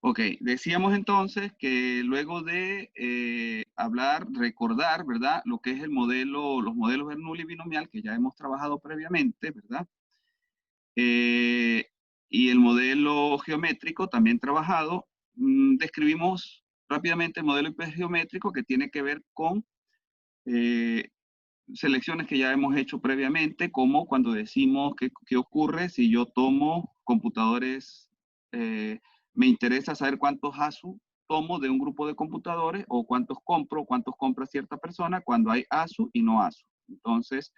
Ok, decíamos entonces que luego de recordar, ¿verdad? Lo que es el modelo, los modelos Bernoulli binomial que ya hemos trabajado previamente, ¿verdad? Eh, y el modelo geométrico también trabajado, describimos rápidamente el modelo hipergeométrico que tiene que ver con eh, selecciones que ya hemos hecho previamente, como cuando decimos qué ocurre si yo tomo computadores, me interesa saber cuántos ASU tomo de un grupo de computadores o cuántos compra cierta persona cuando hay ASU y no ASU. Entonces,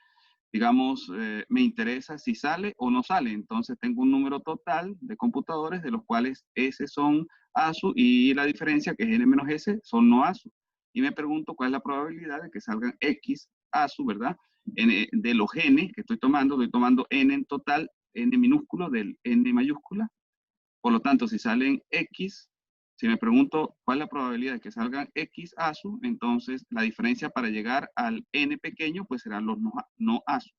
digamos, me interesa si sale o no sale. Entonces tengo un número total de computadores de los cuales S son ASU y la diferencia, que es N menos S, son no ASU. Y me pregunto cuál es la probabilidad de que salgan X ASU, ¿verdad? De los N que estoy tomando N en total, N minúsculo del N mayúscula. Por lo tanto, si salen X, si me pregunto cuál es la probabilidad de que salgan X ASU, entonces la diferencia para llegar al N pequeño, pues serán los no ASU.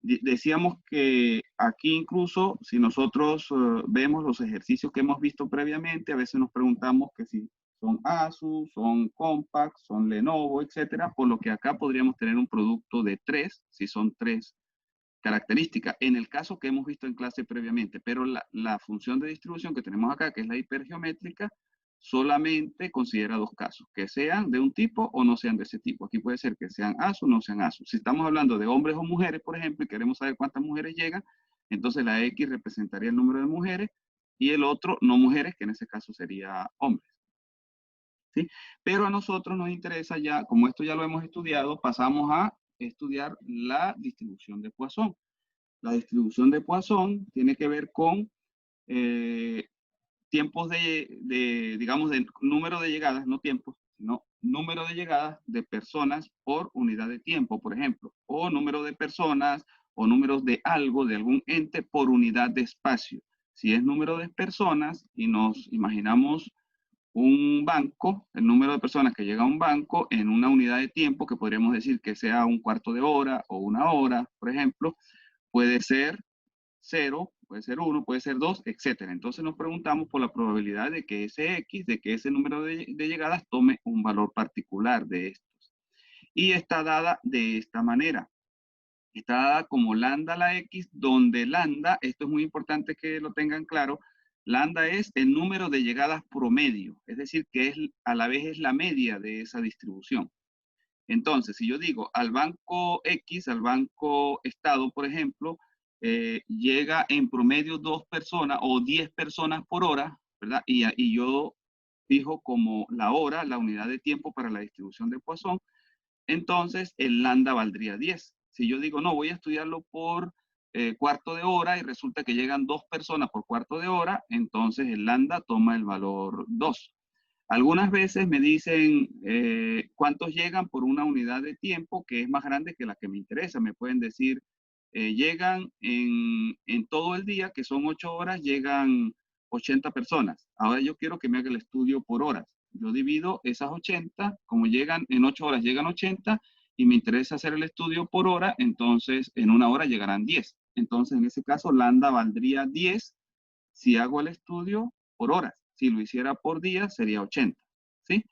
Decíamos que aquí incluso, si nosotros vemos los ejercicios que hemos visto previamente, a veces nos preguntamos que si son ASUS, son Compaq, son Lenovo, etcétera, por lo que acá podríamos tener un producto de 3, si son 3 características, en el caso que hemos visto en clase previamente, pero la función de distribución que tenemos acá, que es la hipergeométrica, solamente considera dos casos, que sean de un tipo o no sean de ese tipo. Aquí puede ser que sean ASU o no sean ASU. Si estamos hablando de hombres o mujeres, por ejemplo, y queremos saber cuántas mujeres llegan, entonces la X representaría el número de mujeres y el otro no mujeres, que en ese caso sería hombres. ¿Sí? Pero a nosotros nos interesa ya, como esto ya lo hemos estudiado, pasamos a estudiar la distribución de Poisson. La distribución de Poisson tiene que ver con eh, tiempos digamos, de número de llegadas, no tiempos, sino número de llegadas de personas por unidad de tiempo, por ejemplo, o número de personas o números de algo, de algún ente por unidad de espacio. Si es número de personas y nos imaginamos un banco, el número de personas que llega a un banco en una unidad de tiempo, que podríamos decir que sea un cuarto de hora o una hora, por ejemplo, puede ser 0, puede ser 1, puede ser 2, etcétera. Entonces nos preguntamos por la probabilidad de que ese X, de que ese número de llegadas tome un valor particular de estos. Y está dada de esta manera. Está dada como lambda la X, donde lambda, esto es muy importante que lo tengan claro, lambda es el número de llegadas promedio, es decir, que es, a la vez es la media de esa distribución. Entonces, si yo digo al banco X, al banco Estado, por ejemplo, llega en promedio 2 personas o 10 personas por hora, ¿verdad? Y yo fijo como la hora, la unidad de tiempo para la distribución de Poisson, entonces el lambda valdría 10. Si yo digo, no, voy a estudiarlo por cuarto de hora y resulta que llegan 2 personas por cuarto de hora, entonces el lambda toma el valor 2. Algunas veces me dicen cuántos llegan por una unidad de tiempo que es más grande que la que me interesa. Me pueden decir, llegan en todo el día, que son 8 horas, llegan 80 personas. Ahora yo quiero que me haga el estudio por horas. Yo divido esas 80, como llegan en 8 horas, llegan 80 y me interesa hacer el estudio por hora, entonces en una hora llegarán 10. Entonces en ese caso, lambda valdría 10 si hago el estudio por horas. Si lo hiciera por día, sería 80. ¿Sí?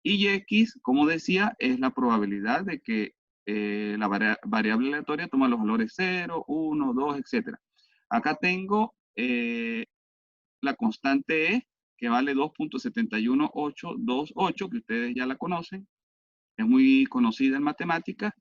Y X, como decía, es la probabilidad de que la variable aleatoria toma los valores 0, 1, 2, etc. Acá tengo la constante E, que vale 2.71828, que ustedes ya la conocen, es muy conocida en matemáticas.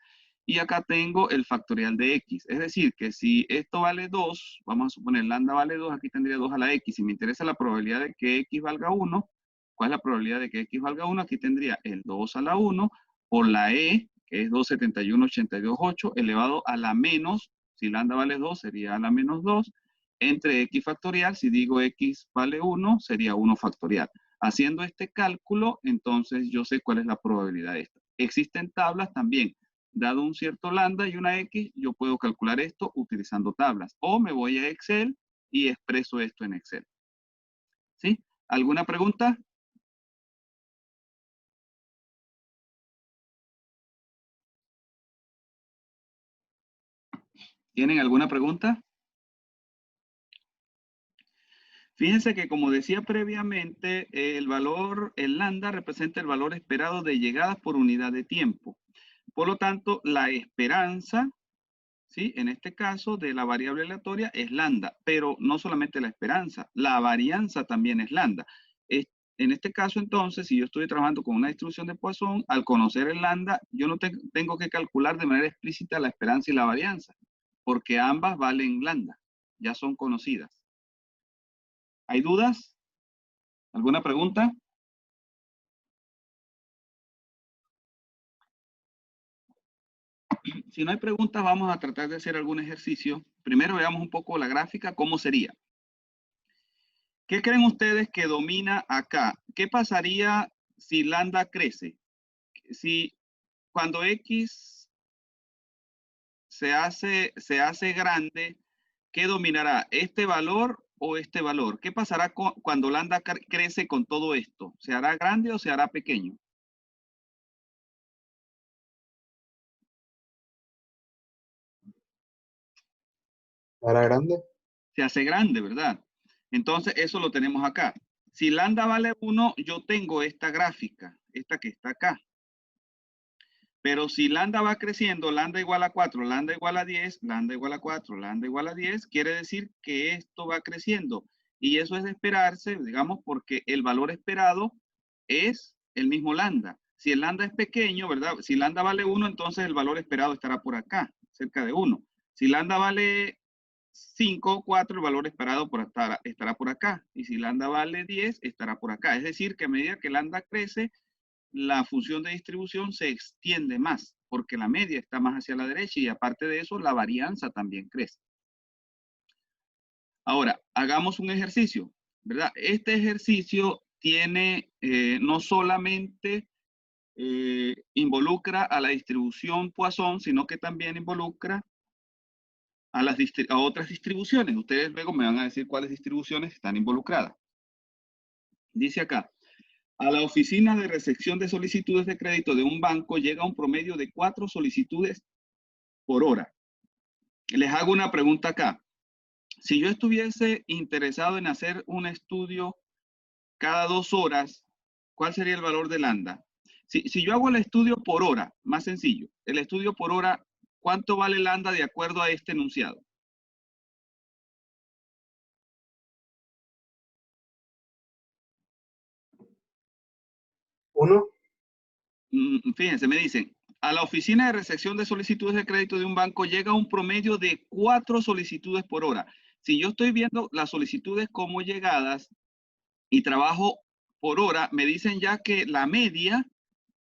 Y acá tengo el factorial de X. Es decir, que si esto vale 2, vamos a suponer lambda vale 2, aquí tendría 2 a la X. Si me interesa la probabilidad de que X valga 1, ¿cuál es la probabilidad de que X valga 1? Aquí tendría el 2 a la 1 por la E, que es 271,828, elevado a la menos, si lambda vale 2, sería a la menos 2, entre X factorial, si digo X vale 1, sería 1 factorial. Haciendo este cálculo, entonces yo sé cuál es la probabilidad de esto. Existen tablas también. Dado un cierto lambda y una X, yo puedo calcular esto utilizando tablas. O me voy a Excel y expreso esto en Excel. ¿Sí? ¿Alguna pregunta? ¿Tienen alguna pregunta? Fíjense que como decía previamente, el lambda representa el valor esperado de llegadas por unidad de tiempo. Por lo tanto, la esperanza, ¿sí? En este caso de la variable aleatoria es lambda, pero no solamente la esperanza, la varianza también es lambda. En este caso, entonces, si yo estoy trabajando con una distribución de Poisson, al conocer el lambda, yo no tengo que calcular de manera explícita la esperanza y la varianza, porque ambas valen lambda, ya son conocidas. ¿Hay dudas? ¿Alguna pregunta? Si no hay preguntas, vamos a tratar de hacer algún ejercicio. Primero veamos un poco la gráfica, cómo sería. ¿Qué creen ustedes que domina acá? ¿Qué pasaría si lambda crece? Si cuando X se hace grande, ¿qué dominará? ¿Este valor o este valor? ¿Qué pasará cuando lambda crece con todo esto? ¿Se hará grande o se hará pequeño? ¿Para grande? Se hace grande, ¿verdad? Entonces, eso lo tenemos acá. Si lambda vale 1, yo tengo esta gráfica, esta que está acá. Pero si lambda va creciendo, lambda igual a 4, lambda igual a 10, lambda igual a 4, lambda igual a 10, quiere decir que esto va creciendo. Y eso es de esperarse, digamos, porque el valor esperado es el mismo lambda. Si el lambda es pequeño, ¿verdad? Si lambda vale 1, entonces el valor esperado estará por acá, cerca de 1. Si lambda vale 5 o 4, el valor esperado estará por acá. Y si lambda vale 10, estará por acá. Es decir, que a medida que lambda crece, la función de distribución se extiende más, porque la media está más hacia la derecha y aparte de eso, la varianza también crece. Ahora, hagamos un ejercicio, ¿verdad? Este ejercicio tiene, no solamente involucra a la distribución Poisson, sino que también involucra a otras distribuciones. Ustedes luego me van a decir cuáles distribuciones están involucradas. Dice acá, a la oficina de recepción de solicitudes de crédito de un banco llega un promedio de 4 solicitudes por hora. Les hago una pregunta acá. Si yo estuviese interesado en hacer un estudio cada 2 horas, ¿cuál sería el valor de lambda? Si yo hago el estudio por hora, más sencillo, el estudio por hora, ¿cuánto vale lambda de acuerdo a este enunciado? ¿Uno? Fíjense, me dicen, a la oficina de recepción de solicitudes de crédito de un banco llega un promedio de 4 solicitudes por hora. Si yo estoy viendo las solicitudes como llegadas y trabajo por hora, me dicen ya que la media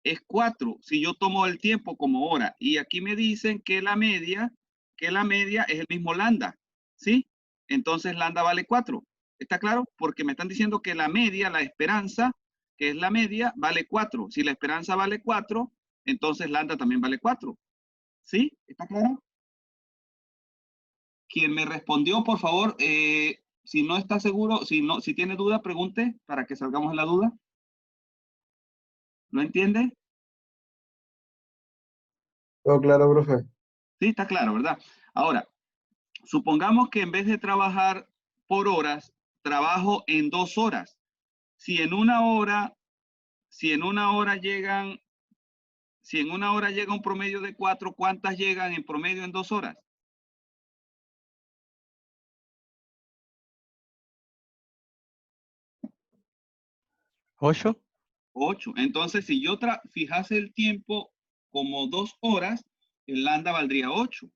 es 4 si yo tomo el tiempo como hora. Y aquí me dicen que la media es el mismo lambda, ¿sí? Entonces lambda vale 4. ¿Está claro? Porque me están diciendo que la media, la esperanza, que es la media, vale 4. Si la esperanza vale 4, entonces lambda también vale 4. ¿Sí? ¿Está claro? Quien me respondió, por favor, si no está seguro, si tiene duda, pregunte para que salgamos en la duda. ¿Lo entiende? Todo claro, profe. Sí, está claro, ¿verdad? Ahora, supongamos que en vez de trabajar por horas, trabajo en 2 horas. Si en una hora, si en una hora llegan, si en una hora llega un promedio de 4, ¿cuántas llegan en promedio en 2 horas? 8. 8. Entonces, si yo fijase el tiempo como 2 horas, el lambda valdría 8.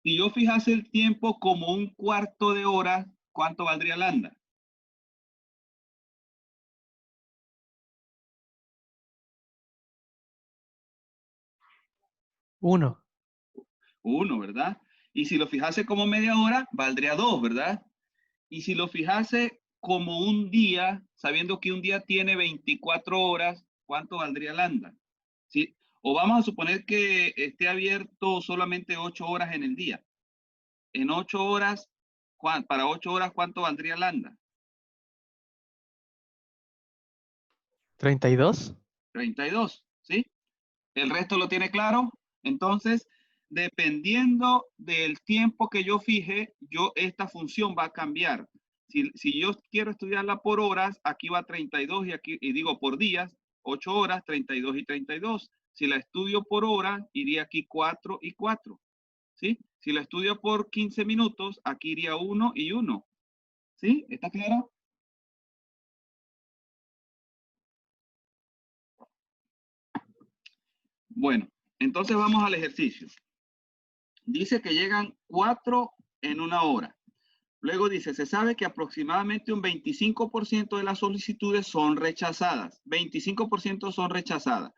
Si yo fijase el tiempo como un cuarto de hora, ¿cuánto valdría lambda? 1. 1, ¿verdad? Y si lo fijase como media hora, valdría 2, ¿verdad? Y si lo fijase como un día, sabiendo que un día tiene 24 horas, ¿cuánto valdría lambda? ¿Sí? O vamos a suponer que esté abierto solamente 8 horas en el día. En 8 horas, para 8 horas, ¿cuánto valdría lambda? 32. 32, ¿sí? ¿El resto lo tiene claro? Entonces, dependiendo del tiempo que yo fije, esta función va a cambiar. Si yo quiero estudiarla por horas, aquí va 32 y digo por días, 8 horas, 32 y 32. Si la estudio por hora, iría aquí 4 y 4. ¿Sí? Si la estudio por 15 minutos, aquí iría 1 y 1. ¿Sí? ¿Está claro? Bueno, entonces vamos al ejercicio. Dice que llegan 4 en una hora. Luego dice, se sabe que aproximadamente un 25% de las solicitudes son rechazadas. 25% son rechazadas.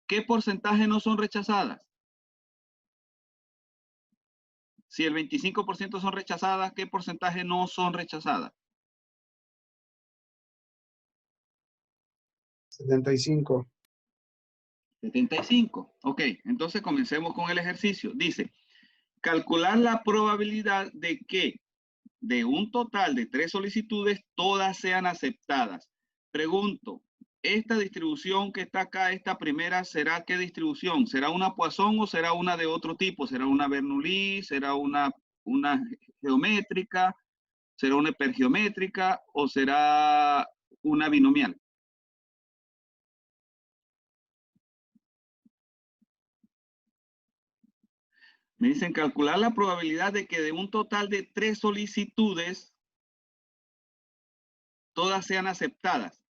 ¿Qué porcentaje no son rechazadas? Si el 25% son rechazadas, ¿qué porcentaje no son rechazadas? 75. 75. Ok, entonces comencemos con el ejercicio. Dice, calcular la probabilidad de que de un total de 3 solicitudes, todas sean aceptadas. Pregunto, esta distribución que está acá, esta primera, ¿será qué distribución? ¿Será una Poisson o será una de otro tipo? ¿Será una Bernoulli? ¿Será una geométrica? ¿Será una hipergeométrica? ¿O será una binomial? Me dicen calcular la probabilidad de que de un total de 3 solicitudes, todas sean aceptadas.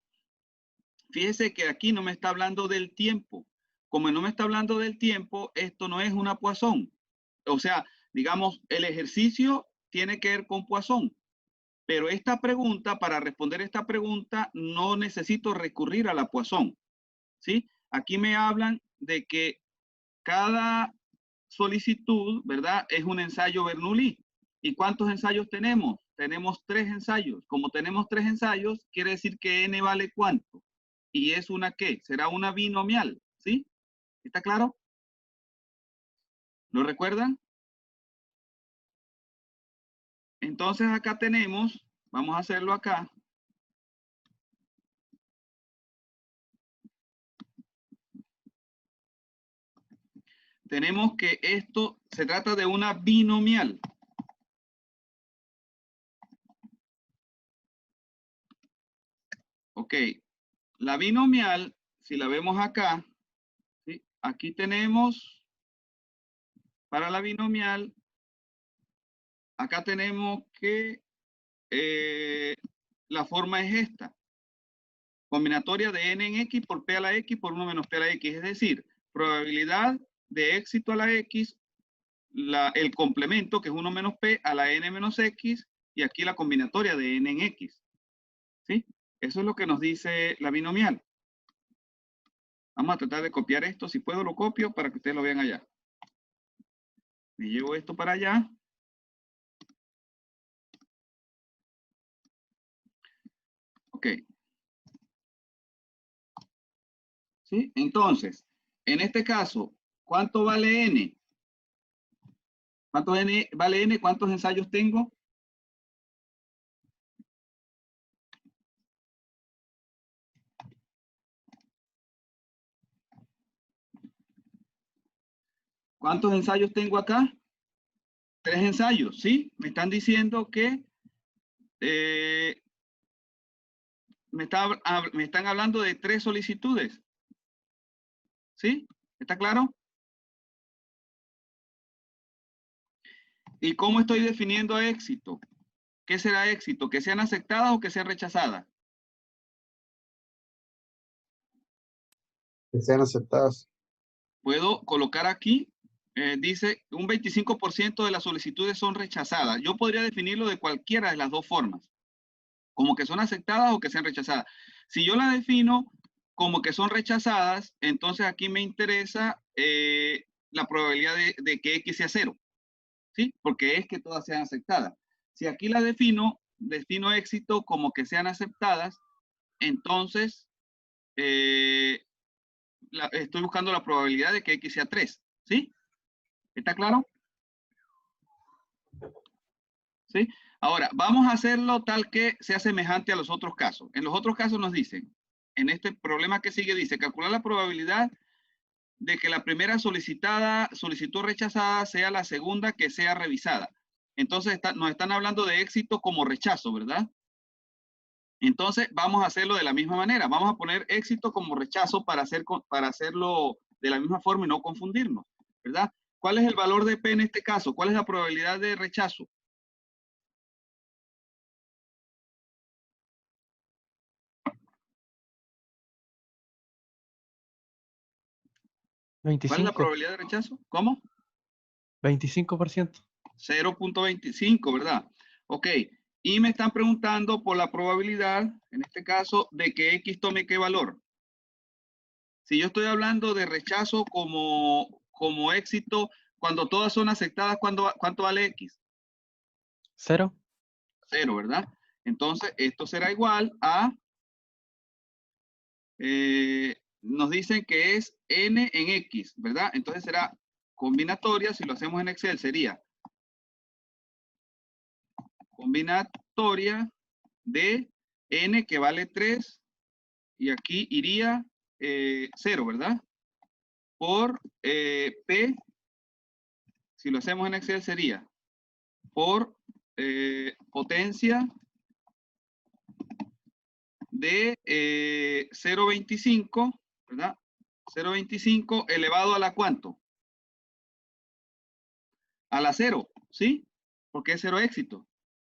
Fíjese que aquí no me está hablando del tiempo. Como no me está hablando del tiempo, esto no es una Poisson. O sea, digamos, el ejercicio tiene que ver con Poisson. Pero esta pregunta, para responder esta pregunta, no necesito recurrir a la Poisson. ¿Sí? Aquí me hablan de que cada solicitud, ¿verdad? Es un ensayo Bernoulli. ¿Y cuántos ensayos tenemos? Tenemos 3 ensayos. Como tenemos 3 ensayos, quiere decir que n vale ¿cuánto? ¿Y es una qué? Será una binomial, ¿sí? ¿Está claro? ¿Lo recuerdan? Entonces acá tenemos, vamos a hacerlo acá. Tenemos que esto se trata de una binomial. Ok, la binomial, si la vemos acá, ¿sí? Aquí tenemos, para la binomial, acá tenemos que la forma es esta. Combinatoria de n en x por p a la x por 1 menos p a la x. Es decir, probabilidad de éxito a la x, el complemento, que es 1 menos p a la n menos x, y aquí la combinatoria de n en x. ¿Sí? Eso es lo que nos dice la binomial. Vamos a tratar de copiar esto. Si puedo, lo copio para que ustedes lo vean allá. Me llevo esto para allá. Ok. ¿Sí? Entonces, en este caso, ¿cuánto vale n? ¿Cuánto vale n? ¿Cuántos ensayos tengo? ¿Cuántos ensayos tengo acá? 3 ensayos, ¿sí? Me están diciendo que me están hablando de 3 solicitudes. ¿Sí? ¿Está claro? ¿Y cómo estoy definiendo éxito? ¿Qué será éxito? ¿Que sean aceptadas o que sean rechazadas? Que sean aceptadas. Puedo colocar aquí, dice, un 25% de las solicitudes son rechazadas. Yo podría definirlo de cualquiera de las dos formas. Como que son aceptadas o que sean rechazadas. Si yo la defino como que son rechazadas, entonces aquí me interesa la probabilidad de que X sea 0. ¿Sí? Porque es que todas sean aceptadas. Si aquí la defino éxito como que sean aceptadas, entonces estoy buscando la probabilidad de que X sea 3. ¿Sí? ¿Está claro? ¿Sí? Ahora, vamos a hacerlo tal que sea semejante a los otros casos. En los otros casos nos dicen, en este problema que sigue, dice, calcular la probabilidad de que la primera solicitud rechazada sea la segunda que sea revisada. Entonces nos están hablando de éxito como rechazo, ¿verdad? Entonces vamos a hacerlo de la misma manera. Vamos a poner éxito como rechazo para hacerlo de la misma forma y no confundirnos, ¿verdad? ¿Cuál es el valor de P en este caso? ¿Cuál es la probabilidad de rechazo? 25. ¿Cuál es la probabilidad de rechazo? ¿Cómo? 25%. 0.25, ¿verdad? Ok. Y me están preguntando por la probabilidad, en este caso, de que X tome qué valor. Si yo estoy hablando de rechazo como éxito, cuando todas son aceptadas, ¿cuánto vale X? 0. 0, ¿verdad? Entonces, esto será igual a, nos dicen que es N en X, ¿verdad? Entonces será combinatoria, si lo hacemos en Excel, sería combinatoria de N que vale 3, y aquí iría 0, ¿verdad? Por P, si lo hacemos en Excel, sería por potencia de 0.25, ¿verdad? 0.25 elevado a la ¿cuánto? A la 0, ¿sí? Porque es 0 éxito,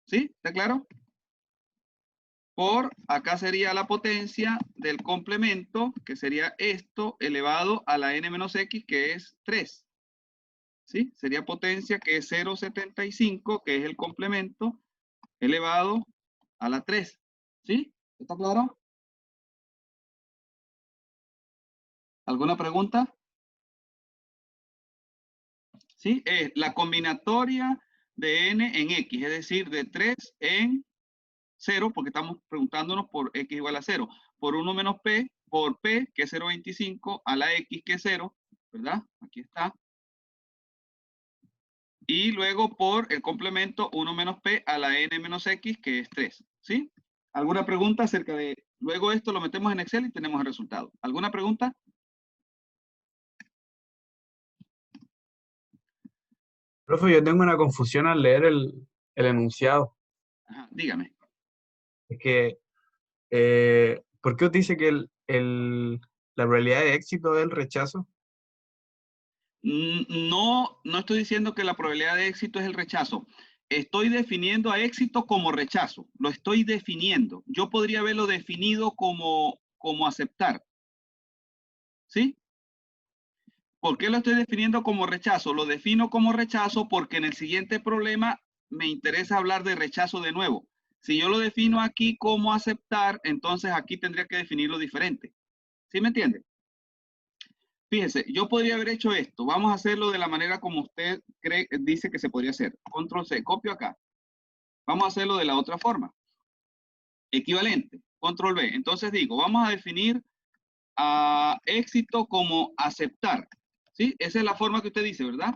¿sí? ¿Está claro? Por, acá sería la potencia del complemento, que sería esto, elevado a la n menos x, que es 3. ¿Sí? Sería potencia que es 0.75, que es el complemento, elevado a la 3. ¿Sí? ¿Está claro? ¿Alguna pregunta? ¿Sí? Es la combinatoria de n en x, es decir, de 3 en 0, porque estamos preguntándonos por x igual a 0, por 1 menos p, por p, que es 0.25, a la x, que es 0, ¿verdad? Aquí está. Y luego por el complemento 1 menos p a la n menos x, que es 3, ¿sí? ¿Alguna pregunta acerca de...? Luego esto lo metemos en Excel y tenemos el resultado. ¿Alguna pregunta? Profe, yo tengo una confusión al leer el enunciado. Ajá, dígame. Es que, ¿por qué os dice que la probabilidad de éxito es el rechazo? No, no estoy diciendo que la probabilidad de éxito es el rechazo. Estoy definiendo a éxito como rechazo. Lo estoy definiendo. Yo podría haberlo definido como aceptar. ¿Sí? ¿Por qué lo estoy definiendo como rechazo? Lo defino como rechazo porque en el siguiente problema me interesa hablar de rechazo de nuevo. Si yo lo defino aquí como aceptar, entonces aquí tendría que definirlo diferente. ¿Sí me entiende? Fíjese, yo podría haber hecho esto. Vamos a hacerlo de la manera como usted dice que se podría hacer. Control C, copio acá. Vamos a hacerlo de la otra forma. Equivalente. Control B. Entonces digo, vamos a definir a éxito como aceptar. ¿Sí? Esa es la forma que usted dice, ¿verdad?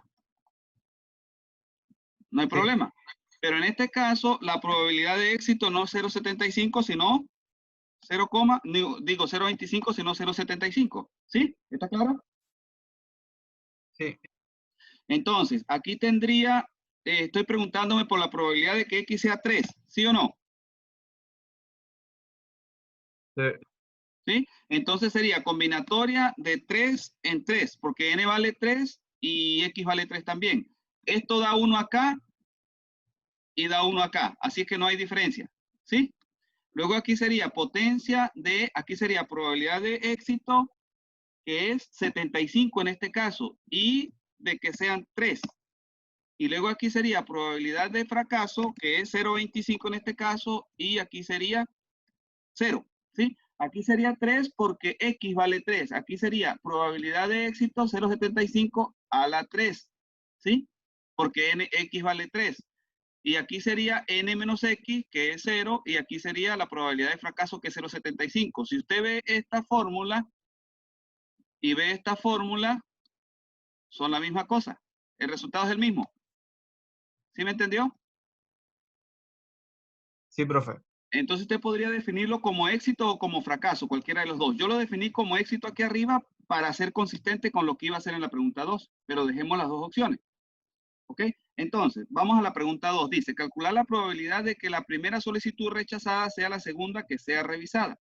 No hay problema. Pero en este caso, la probabilidad de éxito no es 0.75, sino 0, digo 0.25, sino 0.75. ¿Sí? ¿Está claro? Sí. Entonces, aquí tendría, estoy preguntándome por la probabilidad de que X sea 3, ¿sí o no? Sí. ¿Sí? Entonces sería combinatoria de 3 en 3, porque N vale 3 y X vale 3 también. Esto da 1 acá y da 1 acá, así que no hay diferencia, ¿sí? Luego aquí sería potencia de, aquí sería probabilidad de éxito, que es 75 en este caso, y de que sean 3. Y luego aquí sería probabilidad de fracaso, que es 0.25 en este caso, y aquí sería 0, ¿sí? Aquí sería 3 porque X vale 3. Aquí sería probabilidad de éxito 0.75 a la 3, ¿sí? Porque X vale 3. Y aquí sería N menos X, que es 0, y aquí sería la probabilidad de fracaso, que es 0.75. Si usted ve esta fórmula y ve esta fórmula, son la misma cosa. El resultado es el mismo. ¿Sí me entendió? Sí, profe. Entonces usted podría definirlo como éxito o como fracaso, cualquiera de los dos. Yo lo definí como éxito aquí arriba para ser consistente con lo que iba a hacer en la pregunta 2, pero dejemos las dos opciones. ¿Ok? Entonces, vamos a la pregunta 2. Dice, calcular la probabilidad de que la primera solicitud rechazada sea la segunda que sea revisada.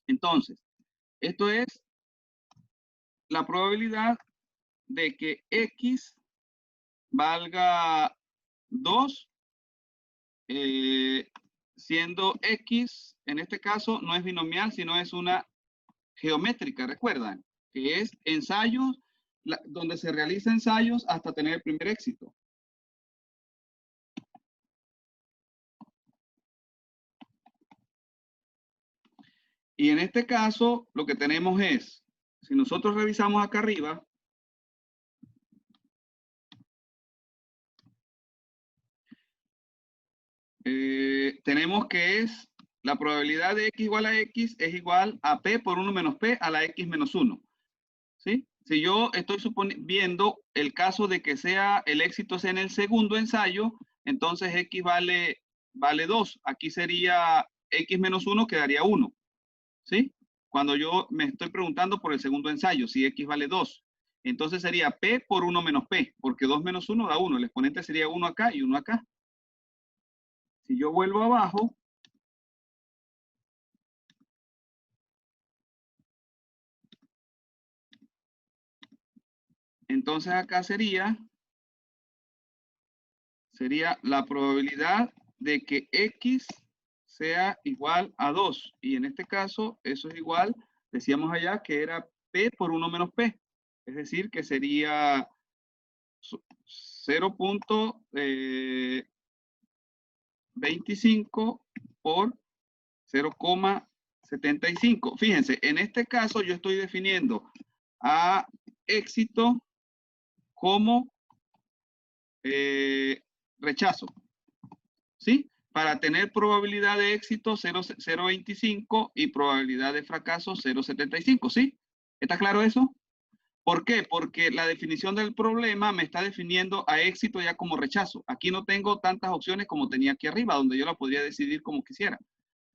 Entonces, esto es la probabilidad de que X valga 2, siendo X, en este caso, no es binomial, sino es una geométrica, recuerdan, que es ensayos, donde se realiza ensayos hasta tener el primer éxito. Y en este caso, lo que tenemos es, si nosotros revisamos acá arriba, tenemos que es la probabilidad de X igual a X es igual a P por 1 menos P a la X menos 1. ¿Sí? Si yo estoy viendo el caso de que sea el éxito sea en el segundo ensayo, entonces X vale 2. Aquí sería X menos 1 quedaría 1. ¿Sí? Cuando yo me estoy preguntando por el segundo ensayo, si X vale 2. Entonces sería P por 1 menos P, porque 2 menos 1 da 1. El exponente sería 1 acá y 1 acá. Si yo vuelvo abajo, entonces acá sería la probabilidad de que X sea igual a 2. Y en este caso, eso es igual, decíamos allá que era P por 1 menos P. Es decir, que sería 0.25 por 0,75. Fíjense, en este caso yo estoy definiendo a éxito como rechazo. ¿Sí? Para tener probabilidad de éxito 0.25 y probabilidad de fracaso 0.75, ¿sí? ¿Está claro eso? ¿Por qué? Porque la definición del problema me está definiendo a éxito ya como rechazo. Aquí no tengo tantas opciones como tenía aquí arriba, donde yo la podría decidir como quisiera.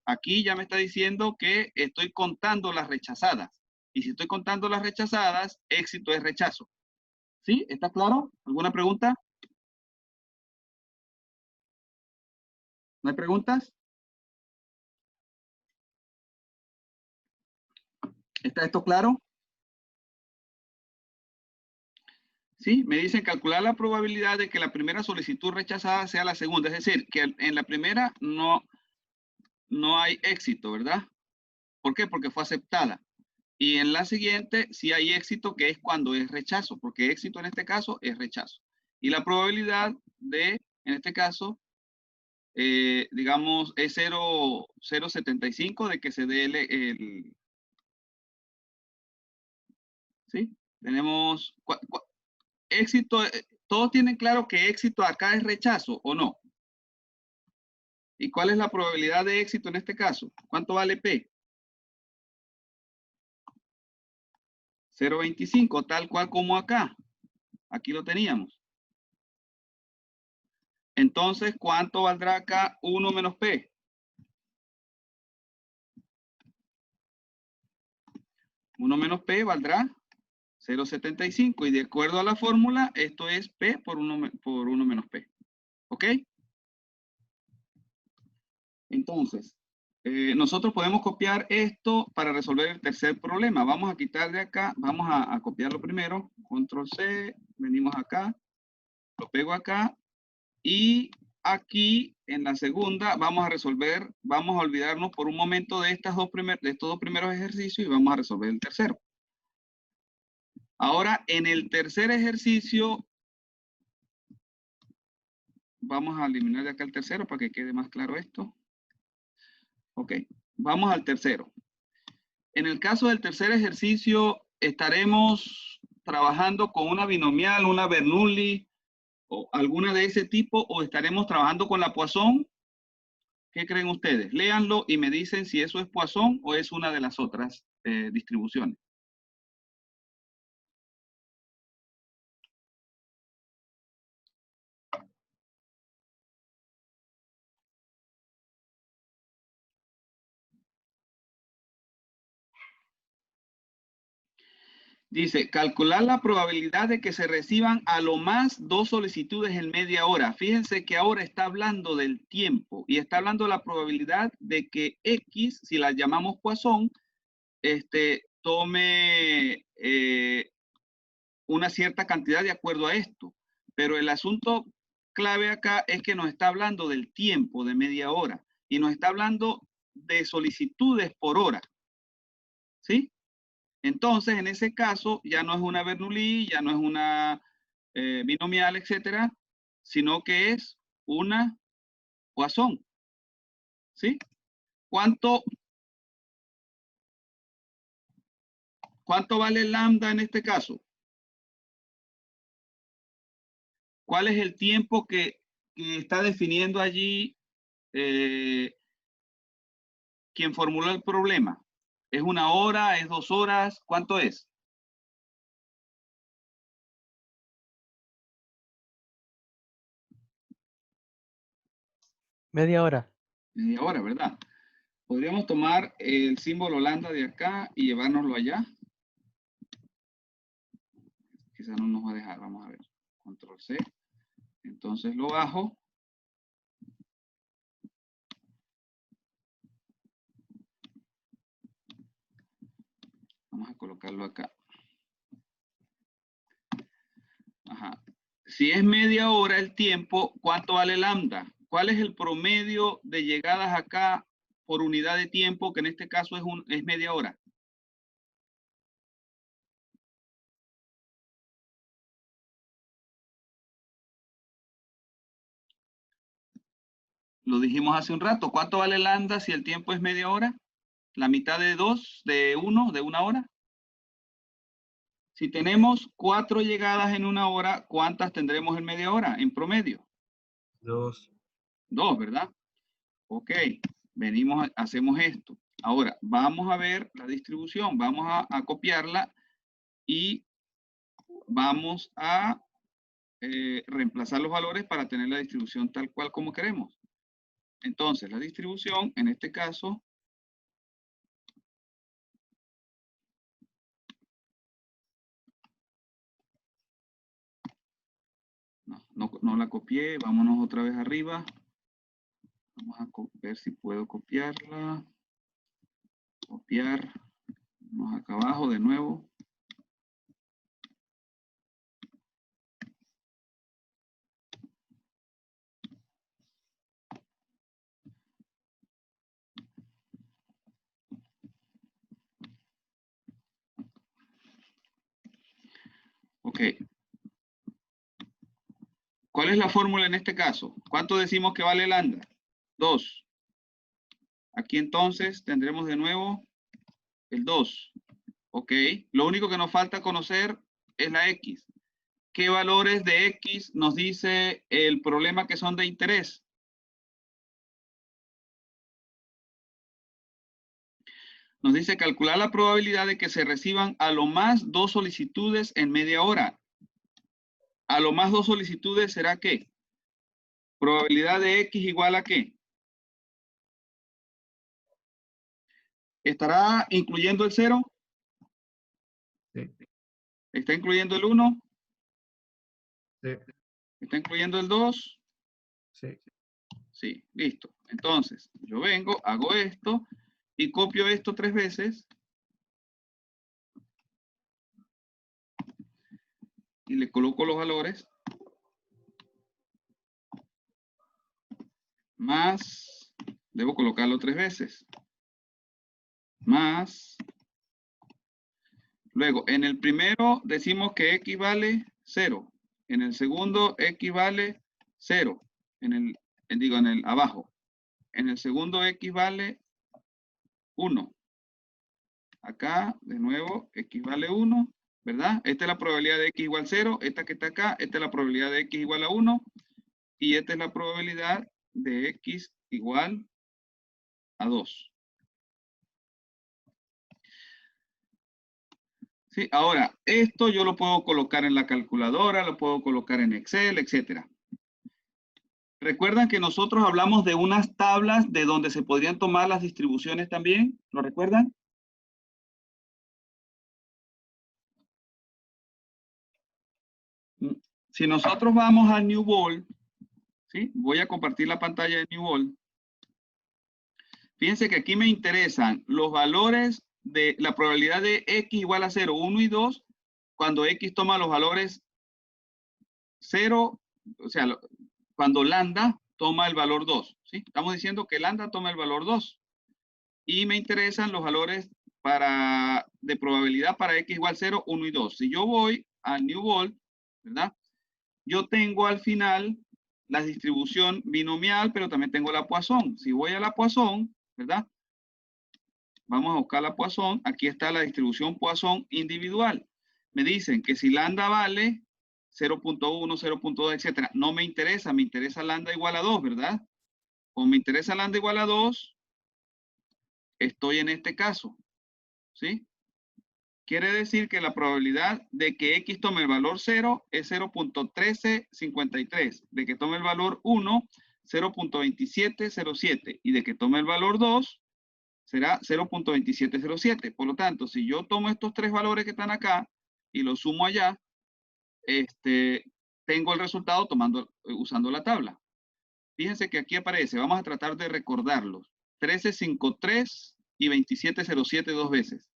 Aquí ya me está diciendo que estoy contando las rechazadas. Y si estoy contando las rechazadas, éxito es rechazo. ¿Sí? ¿Está claro? ¿Alguna pregunta? ¿No hay preguntas? ¿Está esto claro? Sí, me dicen calcular la probabilidad de que la primera solicitud rechazada sea la segunda. Es decir, que en la primera no hay éxito, ¿verdad? ¿Por qué? Porque fue aceptada. Y en la siguiente sí hay éxito, que es cuando es rechazo, porque éxito en este caso es rechazo. Y la probabilidad de, en este caso, digamos, es 0.75 de que se dé ¿sí? Tenemos éxito, todos tienen claro que éxito acá es rechazo, ¿o no? ¿Y cuál es la probabilidad de éxito en este caso? ¿Cuánto vale P? 0.25, tal cual como acá. Aquí lo teníamos. Entonces, ¿cuánto valdrá acá 1 menos P? 1 menos P valdrá 0.75. Y de acuerdo a la fórmula, esto es P por 1 menos P. ¿Ok? Entonces, nosotros podemos copiar esto para resolver el tercer problema. Vamos a quitar de acá, vamos a copiarlo primero. Control C, venimos acá, lo pego acá. Y aquí en la segunda vamos a resolver, vamos a olvidarnos por un momento de estos dos primeros ejercicios y vamos a resolver el tercero. Ahora, en el tercer ejercicio, vamos a eliminar de acá el tercero para que quede más claro esto. Ok, vamos al tercero. En el caso del tercer ejercicio, estaremos trabajando con una binomial, una Bernoulli o alguna de ese tipo, o estaremos trabajando con la Poisson. ¿Qué creen ustedes? Léanlo y me dicen si eso es Poisson o es una de las otras distribuciones. Dice, calcular la probabilidad de que se reciban a lo más 2 solicitudes en media hora. Fíjense que ahora está hablando del tiempo y está hablando de la probabilidad de que X, si la llamamos Poisson, tome una cierta cantidad de acuerdo a esto. Pero el asunto clave acá es que nos está hablando del tiempo de media hora y nos está hablando de solicitudes por hora. ¿Sí? Entonces, en ese caso, ya no es una Bernoulli, ya no es una binomial, etcétera, sino que es una Poisson. ¿Sí? ¿Cuánto vale lambda en este caso? ¿Cuál es el tiempo que está definiendo allí quien formuló el problema? ¿Es 1 hora? ¿Es 2 horas? ¿Cuánto es? Media hora. Media hora, ¿verdad? Podríamos tomar el símbolo lambda de acá y llevárnoslo allá. Quizá no nos va a dejar, vamos a ver. Control C. Entonces lo bajo. Vamos a colocarlo acá. Ajá. Si es media hora el tiempo, ¿cuánto vale lambda? ¿Cuál es el promedio de llegadas acá por unidad de tiempo, que en este caso es media hora? Lo dijimos hace un rato. ¿Cuánto vale lambda si el tiempo es media hora? ¿La mitad de 2, de 1, de 1 hora? Si tenemos 4 llegadas en 1 hora, ¿cuántas tendremos en media hora en promedio? 2. 2, ¿verdad? Ok, venimos, hacemos esto. Ahora, vamos a ver la distribución. Vamos a copiarla y vamos a reemplazar los valores para tener la distribución tal cual como queremos. Entonces, la distribución, en este caso, no la copié, vámonos otra vez arriba. Vamos a ver si puedo copiarla. Copiar. Vamos acá abajo de nuevo. Ok. ¿Cuál es la fórmula en este caso? ¿Cuánto decimos que vale lambda? 2. Aquí entonces tendremos de nuevo el 2. Ok. Lo único que nos falta conocer es la X. ¿Qué valores de X nos dice el problema que son de interés? Nos dice calcular la probabilidad de que se reciban a lo más 2 solicitudes en media hora. A lo más 2 solicitudes será ¿qué? Probabilidad de X igual a ¿qué? ¿Estará incluyendo el 0? Sí. ¿Está incluyendo el 1? Sí. ¿Está incluyendo el 2? Sí. Sí, listo. Entonces, yo vengo, hago esto y copio esto 3 veces. Y le coloco los valores. Más, debo colocarlo 3 veces. Más. Luego, en el primero decimos que X vale 0. En el segundo, X vale 0. En el abajo. En el segundo, X vale 1. Acá, de nuevo, X vale 1, ¿verdad? Esta es la probabilidad de X igual 0. Esta que está acá, esta es la probabilidad de X igual a 1. Y esta es la probabilidad de X igual a 2. ¿Sí? Ahora, esto yo lo puedo colocar en la calculadora, lo puedo colocar en Excel, etcétera. ¿Recuerdan que nosotros hablamos de unas tablas de donde se podrían tomar las distribuciones también? ¿Lo recuerdan? Si nosotros vamos a New Ball, ¿sí? Voy a compartir la pantalla de New Ball. Fíjense que aquí me interesan los valores de la probabilidad de X igual a 0, 1 y 2, cuando X toma los valores 0, o sea, cuando lambda toma el valor 2, ¿sí? Estamos diciendo que lambda toma el valor 2. Y me interesan los valores de probabilidad para X igual 0, 1 y 2. Si yo voy al New Ball, ¿verdad? Yo tengo al final la distribución binomial, pero también tengo la Poisson. Si voy a la Poisson, ¿verdad? Vamos a buscar la Poisson. Aquí está la distribución Poisson individual. Me dicen que si lambda vale 0.1, 0.2, etc. No me interesa lambda igual a 2, ¿verdad? Como me interesa lambda igual a 2, estoy en este caso, ¿sí? Quiere decir que la probabilidad de que X tome el valor 0 es 0.1353, de que tome el valor 1, 0.2707, y de que tome el valor 2, será 0.2707. Por lo tanto, si yo tomo estos tres valores que están acá y los sumo allá, tengo el resultado usando la tabla. Fíjense que aquí aparece, vamos a tratar de recordarlos, 1353 y 2707 dos veces.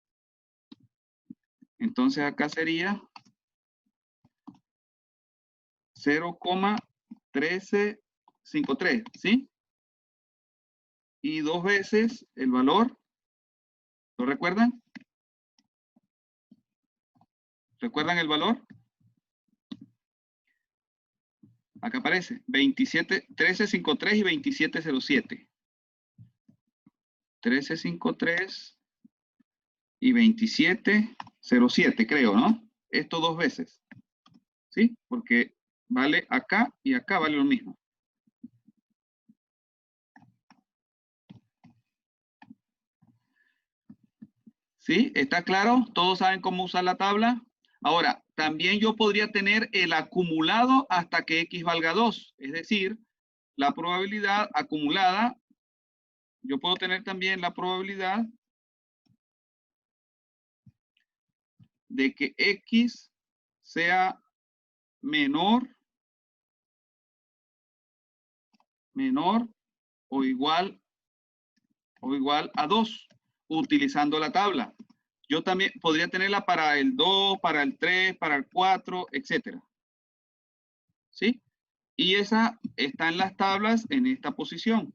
Entonces acá sería 0,1353, ¿sí? Y dos veces el valor, ¿lo recuerdan? ¿Recuerdan el valor? Acá aparece 1353 y 2707. 1353 y 2707, creo, ¿no? Esto dos veces, ¿sí? Porque vale acá y acá vale lo mismo. ¿Sí? ¿Está claro? ¿Todos saben cómo usar la tabla? Ahora, también yo podría tener el acumulado hasta que X valga 2. Es decir, la probabilidad acumulada, yo puedo tener también la probabilidad de que X sea menor o igual a 2, utilizando la tabla. Yo también podría tenerla para el 2, para el 3, para el 4, etcétera. ¿Sí? Y esa está en las tablas en esta posición,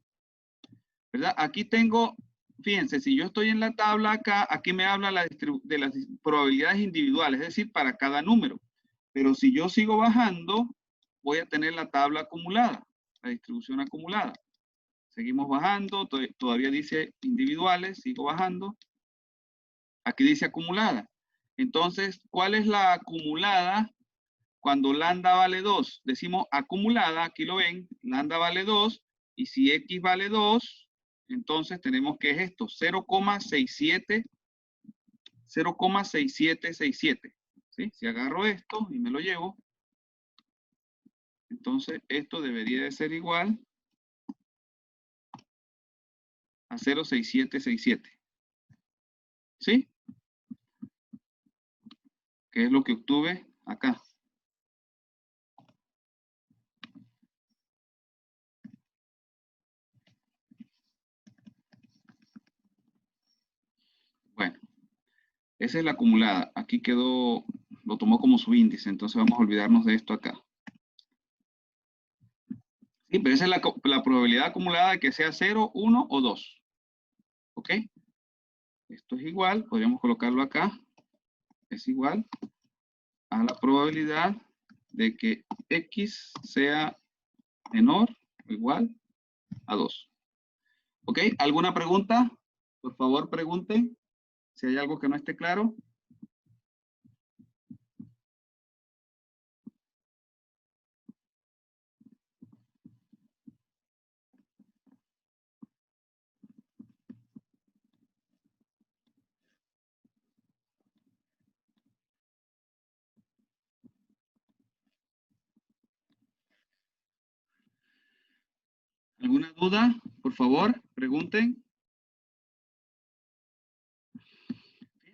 ¿verdad? Aquí tengo, fíjense, si yo estoy en la tabla acá, aquí me habla de las probabilidades individuales, es decir, para cada número. Pero si yo sigo bajando, voy a tener la tabla acumulada, la distribución acumulada. Seguimos bajando, todavía dice individuales, sigo bajando. Aquí dice acumulada. Entonces, ¿cuál es la acumulada cuando lambda vale 2? Decimos acumulada, aquí lo ven, lambda vale 2, y si X vale 2, entonces tenemos que es esto, 0,6767. ¿Sí? Si agarro esto y me lo llevo, entonces esto debería de ser igual a 0,6767. ¿Sí? Que es lo que obtuve acá. Bueno, esa es la acumulada. Aquí quedó, lo tomó como su índice, entonces vamos a olvidarnos de esto acá. Sí, pero esa es la probabilidad acumulada de que sea 0, 1 o 2. ¿Ok? Esto es igual, podríamos colocarlo acá. Es igual a la probabilidad de que X sea menor o igual a 2. ¿Ok? ¿Alguna pregunta? Por favor, pregunten si hay algo que no esté claro. ¿Alguna duda? Por favor, pregunten.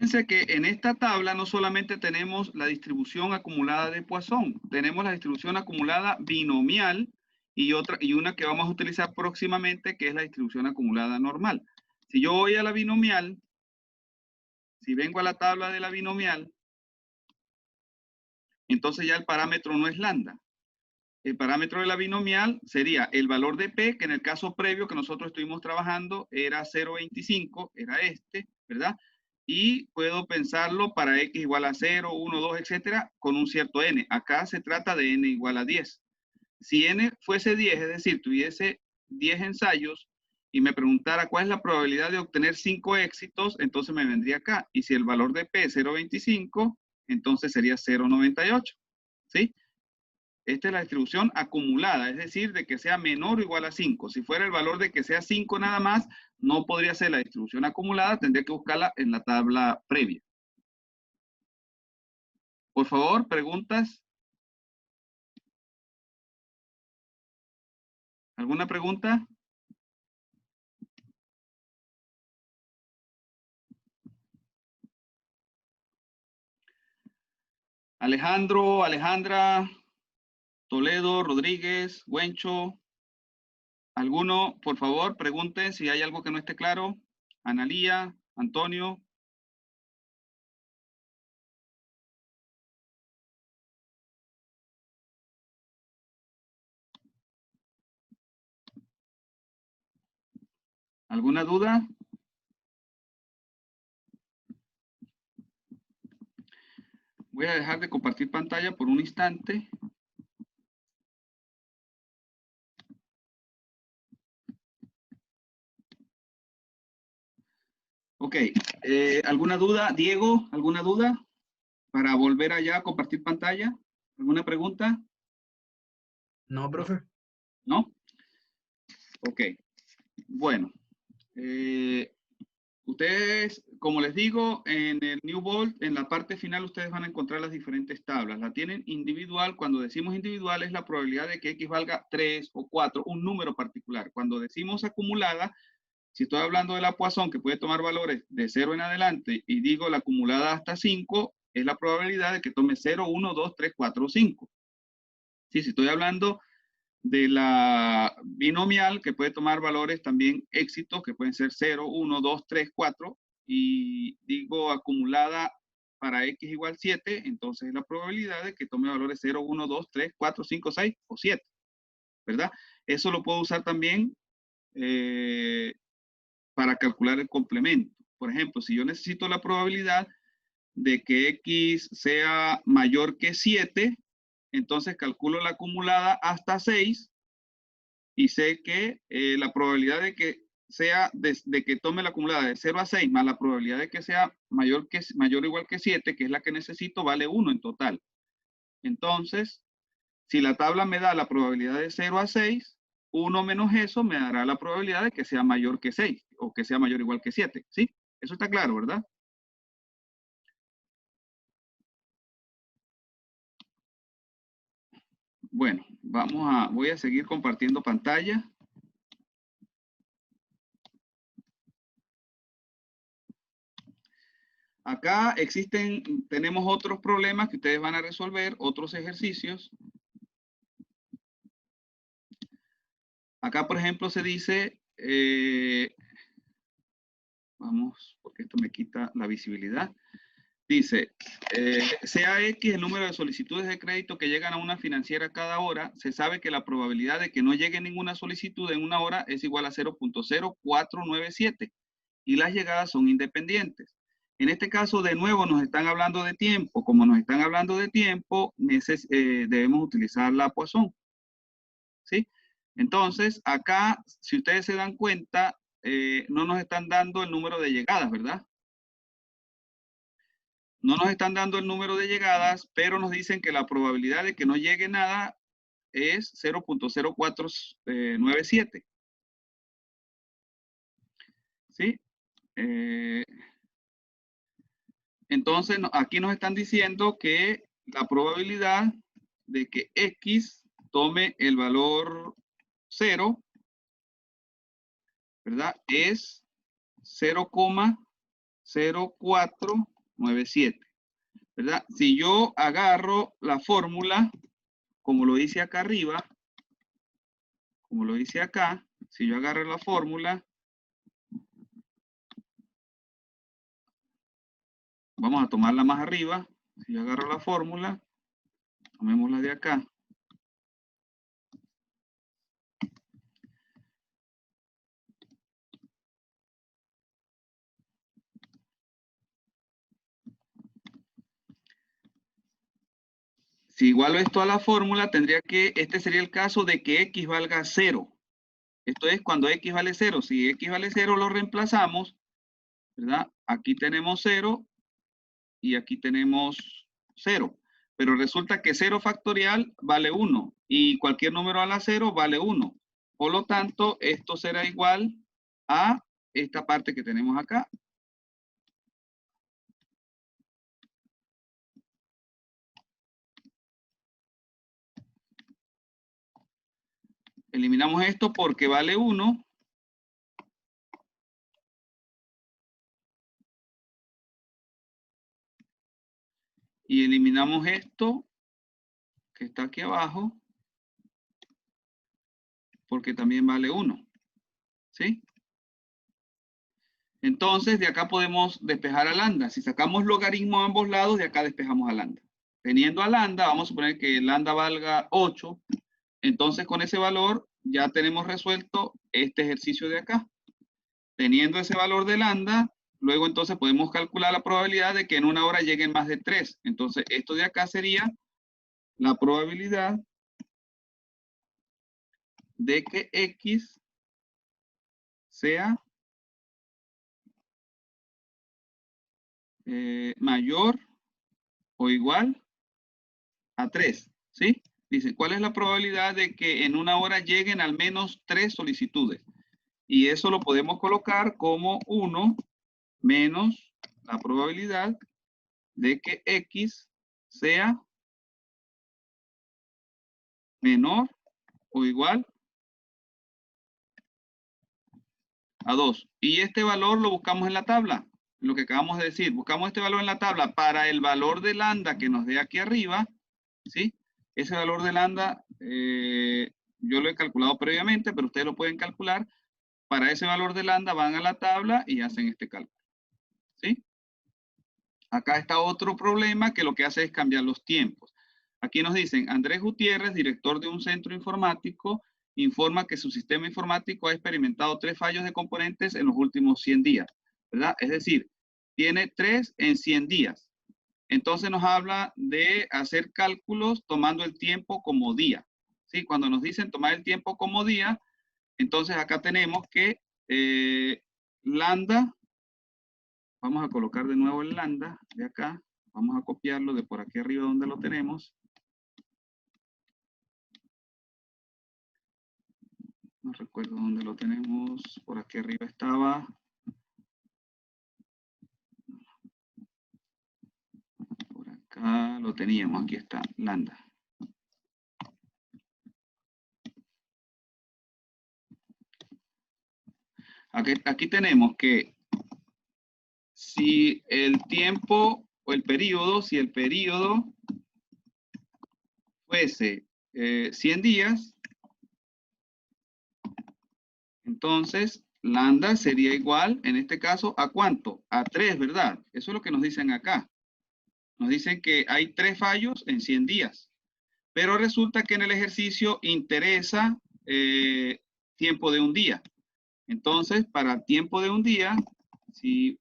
Fíjense que en esta tabla no solamente tenemos la distribución acumulada de Poisson, tenemos la distribución acumulada binomial y una que vamos a utilizar próximamente, que es la distribución acumulada normal. Si yo voy a la binomial, si vengo a la tabla de la binomial, entonces ya el parámetro no es lambda. El parámetro de la binomial sería el valor de P, que en el caso previo que nosotros estuvimos trabajando era 0.25, era este, ¿verdad? Y puedo pensarlo para X igual a 0, 1, 2, etcétera, con un cierto N. Acá se trata de N igual a 10. Si N fuese 10, es decir, tuviese 10 ensayos y me preguntara cuál es la probabilidad de obtener 5 éxitos, entonces me vendría acá. Y si el valor de P es 0.25, entonces sería 0.98, ¿sí? Esta es la distribución acumulada, es decir, de que sea menor o igual a 5. Si fuera el valor de que sea 5 nada más, no podría ser la distribución acumulada, tendría que buscarla en la tabla previa. Por favor, preguntas. ¿Alguna pregunta? Alejandro, Alejandra, Toledo, Rodríguez, Huencho. ¿Alguno, por favor, pregunten si hay algo que no esté claro? Analía, Antonio. ¿Alguna duda? Voy a dejar de compartir pantalla por un instante. Ok, ¿alguna duda? Diego, ¿alguna duda? Para volver allá a compartir pantalla. ¿Alguna pregunta? No, profe. ¿No? Ok, bueno. Ustedes, como les digo, en el New Bold, en la parte final, ustedes van a encontrar las diferentes tablas. La tienen individual. Cuando decimos individual, es la probabilidad de que X valga 3 o 4, un número particular. Cuando decimos acumulada, si estoy hablando de la Poisson, que puede tomar valores de 0 en adelante, y digo la acumulada hasta 5, es la probabilidad de que tome 0, 1, 2, 3, 4 o 5. Sí, si estoy hablando de la binomial, que puede tomar valores también éxitos, que pueden ser 0, 1, 2, 3, 4, y digo acumulada para X igual 7, entonces es la probabilidad de que tome valores 0, 1, 2, 3, 4, 5, 6 o 7, ¿verdad? Eso lo puedo usar también para calcular el complemento. Por ejemplo, si yo necesito la probabilidad de que X sea mayor que 7, entonces calculo la acumulada hasta 6 y sé que la probabilidad de que sea, de que tome la acumulada de 0 a 6 más la probabilidad de que sea mayor o igual que 7, que es la que necesito, vale 1 en total. Entonces, si la tabla me da la probabilidad de 0 a 6, 1 menos eso me dará la probabilidad de que sea mayor que 6 o que sea mayor o igual que 7, ¿sí? Eso está claro, ¿verdad? Bueno, voy a seguir compartiendo pantalla. Acá tenemos otros problemas que ustedes van a resolver, otros ejercicios. Acá, por ejemplo, se dice, vamos, porque esto me quita la visibilidad. Dice, sea X el número de solicitudes de crédito que llegan a una financiera cada hora, se sabe que la probabilidad de que no llegue ninguna solicitud en una hora es igual a 0.0497 y las llegadas son independientes. En este caso, de nuevo, nos están hablando de tiempo. Como nos están hablando de tiempo, debemos utilizar la Poisson, ¿sí? Entonces, acá, si ustedes se dan cuenta, no nos están dando el número de llegadas, ¿verdad? No nos están dando el número de llegadas, pero nos dicen que la probabilidad de que no llegue nada es 0.0497. ¿Sí? Entonces, aquí nos están diciendo que la probabilidad de que X tome el valor 0, ¿verdad? Es 0,05. 0,497, ¿verdad? Si yo agarro la fórmula, como lo hice acá arriba, como lo hice acá, si yo agarro la fórmula, vamos a tomarla más arriba. Si yo agarro la fórmula, tomémosla de acá. Si igualo esto a la fórmula, este sería el caso de que x valga 0. Esto es cuando x vale 0. Si x vale 0, lo reemplazamos, ¿verdad? Aquí tenemos 0 y aquí tenemos 0. Pero resulta que 0 factorial vale 1 y cualquier número a la 0 vale 1. Por lo tanto, esto será igual a esta parte que tenemos acá. Eliminamos esto porque vale 1. Y eliminamos esto que está aquí abajo porque también vale 1. ¿Sí? Entonces, de acá podemos despejar a lambda. Si sacamos logaritmo a ambos lados, de acá despejamos a lambda. Teniendo a lambda, vamos a suponer que lambda valga 8. Entonces, con ese valor ya tenemos resuelto este ejercicio de acá. Teniendo ese valor de lambda, luego entonces podemos calcular la probabilidad de que en una hora lleguen más de 3. Entonces, esto de acá sería la probabilidad de que x sea mayor o igual a 3, ¿sí? Dice, ¿cuál es la probabilidad de que en una hora lleguen al menos 3 solicitudes? Y eso lo podemos colocar como 1 menos la probabilidad de que x sea menor o igual a 2. Y este valor lo buscamos en la tabla, lo que acabamos de decir. Buscamos este valor en la tabla para el valor de lambda que nos dé aquí arriba, ¿sí? Ese valor de lambda yo lo he calculado previamente, pero ustedes lo pueden calcular. Para ese valor de lambda van a la tabla y hacen este cálculo, ¿sí? Acá está otro problema que lo que hace es cambiar los tiempos. Aquí nos dicen, Andrés Gutiérrez, director de un centro informático, informa que su sistema informático ha experimentado 3 fallos de componentes en los últimos 100 días, ¿verdad? Es decir, tiene 3 en 100 días. Entonces nos habla de hacer cálculos tomando el tiempo como día, ¿sí? Cuando nos dicen tomar el tiempo como día, entonces acá tenemos que lambda, vamos a colocar de nuevo el lambda de acá, vamos a copiarlo de por aquí arriba donde lo tenemos. No recuerdo dónde lo tenemos, por aquí arriba estaba. Por acá lo teníamos, aquí está, lambda. Aquí tenemos que si el tiempo o el periodo, si el periodo fuese 100 días, entonces lambda sería igual, en este caso, ¿a cuánto? A 3, ¿verdad? Eso es lo que nos dicen acá. Nos dicen que hay 3 fallos en 100 días. Pero resulta que en el ejercicio interesa tiempo de un día. Entonces, para tiempo de un día, si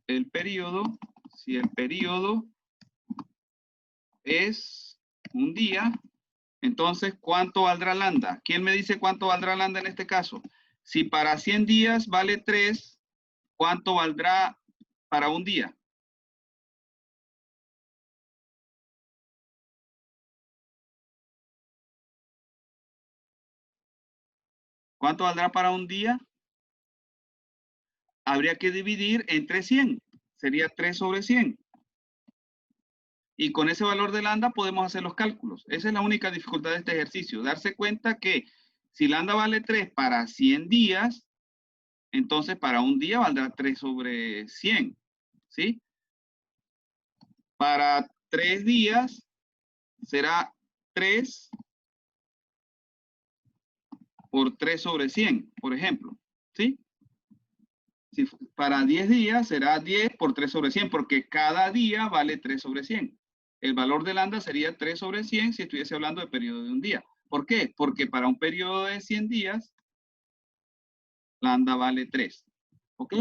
el periodo es un día, entonces, ¿cuánto valdrá lambda? ¿Quién me dice cuánto valdrá lambda en este caso? Si para 100 días vale 3, ¿cuánto valdrá para un día? ¿Cuánto valdrá para un día? Habría que dividir entre 100. Sería 3 sobre 100. Y con ese valor de lambda podemos hacer los cálculos. Esa es la única dificultad de este ejercicio. Darse cuenta que si lambda vale 3 para 100 días, Entonces, para un día valdrá 3 sobre 100, ¿sí? Para 3 días será 3 por 3 sobre 100, por ejemplo, ¿sí? Si para 10 días será 10 por 3 sobre 100, porque cada día vale 3 sobre 100. El valor del lambda sería 3 sobre 100 si estuviese hablando de periodo de un día. ¿Por qué? Porque para un periodo de 100 días, lambda vale 3. ¿Ok?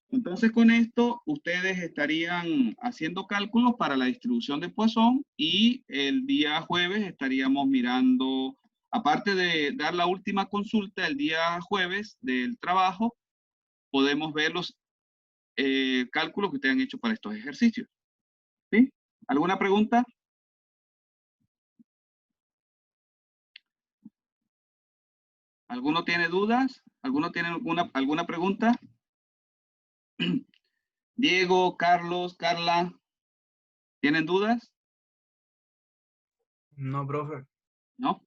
Entonces con esto ustedes estarían haciendo cálculos para la distribución de Poisson y el día jueves estaríamos mirando, aparte de dar la última consulta el día jueves del trabajo, podemos ver los cálculos que ustedes han hecho para estos ejercicios. ¿Sí? ¿Alguna pregunta? ¿Alguno tiene dudas? ¿Alguno tiene alguna pregunta? Diego, Carlos, Carla, ¿tienen dudas? No, profe. ¿No?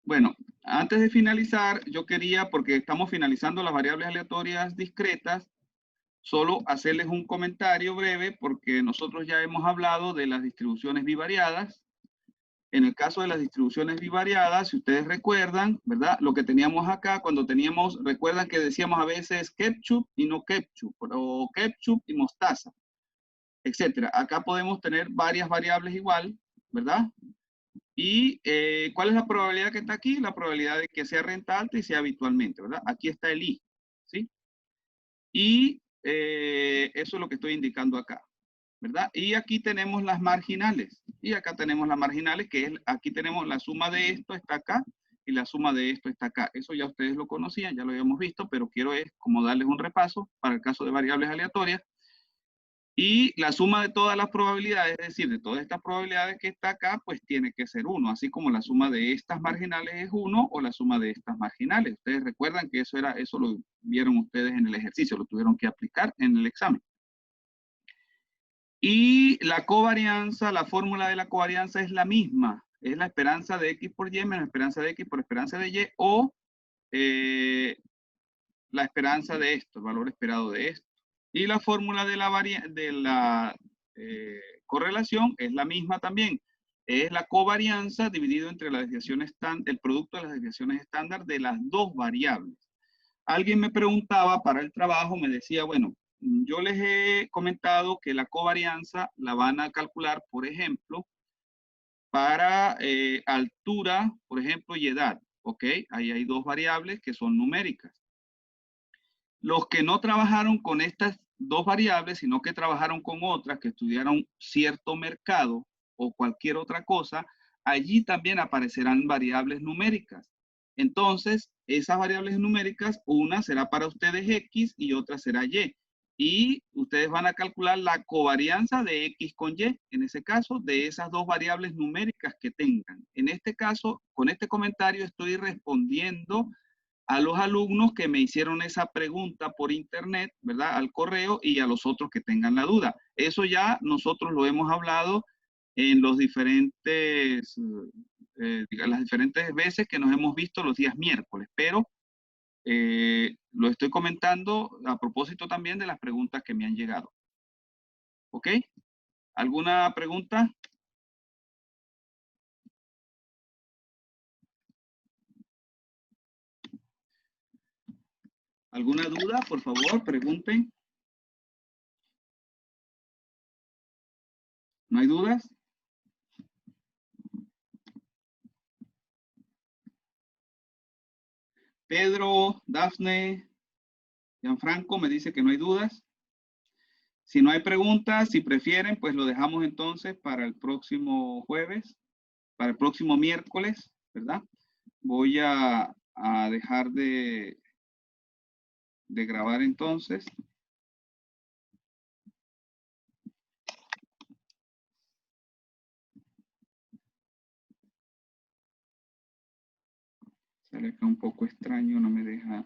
Bueno, antes de finalizar, yo quería, porque estamos finalizando las variables aleatorias discretas, solo hacerles un comentario breve, porque nosotros ya hemos hablado de las distribuciones bivariadas. En el caso de las distribuciones bivariadas, si ustedes recuerdan, ¿verdad? Lo que teníamos acá cuando teníamos, recuerdan que decíamos a veces ketchup y no ketchup, o ketchup y mostaza, etcétera. Acá podemos tener varias variables igual, ¿verdad? ¿Y cuál es la probabilidad que está aquí? La probabilidad de que sea renta alta y sea habitualmente, ¿verdad? Aquí está el I, ¿sí? Y eso es lo que estoy indicando acá, ¿verdad? Y aquí tenemos las marginales. Y acá tenemos las marginales, que es, aquí tenemos la suma de esto está acá y la suma de esto está acá. Eso ya ustedes lo conocían, ya lo habíamos visto, pero quiero es como darles un repaso para el caso de variables aleatorias. Y la suma de todas las probabilidades, es decir, de todas estas probabilidades que está acá, pues tiene que ser 1, así como la suma de estas marginales es 1 o la suma de estas marginales. Ustedes recuerdan que eso lo vieron ustedes en el ejercicio, lo tuvieron que aplicar en el examen. Y la covarianza, la fórmula de la covarianza es la misma. Es la esperanza de X por Y menos la esperanza de X por esperanza de Y o la esperanza de esto, el valor esperado de esto. Y la fórmula de la correlación es la misma también. Es la covarianza dividido entre la desviación el producto de las desviaciones estándar de las dos variables. Alguien me preguntaba para el trabajo, me decía, bueno, yo les he comentado que la covarianza la van a calcular, por ejemplo, para altura, por ejemplo, y edad. ¿Ok? Ahí hay dos variables que son numéricas. Los que no trabajaron con estas dos variables, sino que trabajaron con otras, que estudiaron cierto mercado o cualquier otra cosa, allí también aparecerán variables numéricas. Entonces, esas variables numéricas, una será para ustedes X y otra será Y. Y ustedes van a calcular la covarianza de X con Y, en ese caso, de esas dos variables numéricas que tengan. En este caso, con este comentario estoy respondiendo a los alumnos que me hicieron esa pregunta por internet, ¿verdad? Al correo y a los otros que tengan la duda. Eso ya nosotros lo hemos hablado en los diferentes, las diferentes veces que nos hemos visto los días miércoles, pero lo estoy comentando a propósito también de las preguntas que me han llegado. ¿Ok? ¿Alguna pregunta? ¿Alguna duda? Por favor, pregunten. ¿No hay dudas? Pedro, Dafne, Gianfranco me dice que no hay dudas. Si no hay preguntas, si prefieren, pues lo dejamos entonces para el próximo jueves, para el próximo miércoles, ¿verdad? Voy a dejar de grabar entonces. Sale acá un poco extraño, no me deja.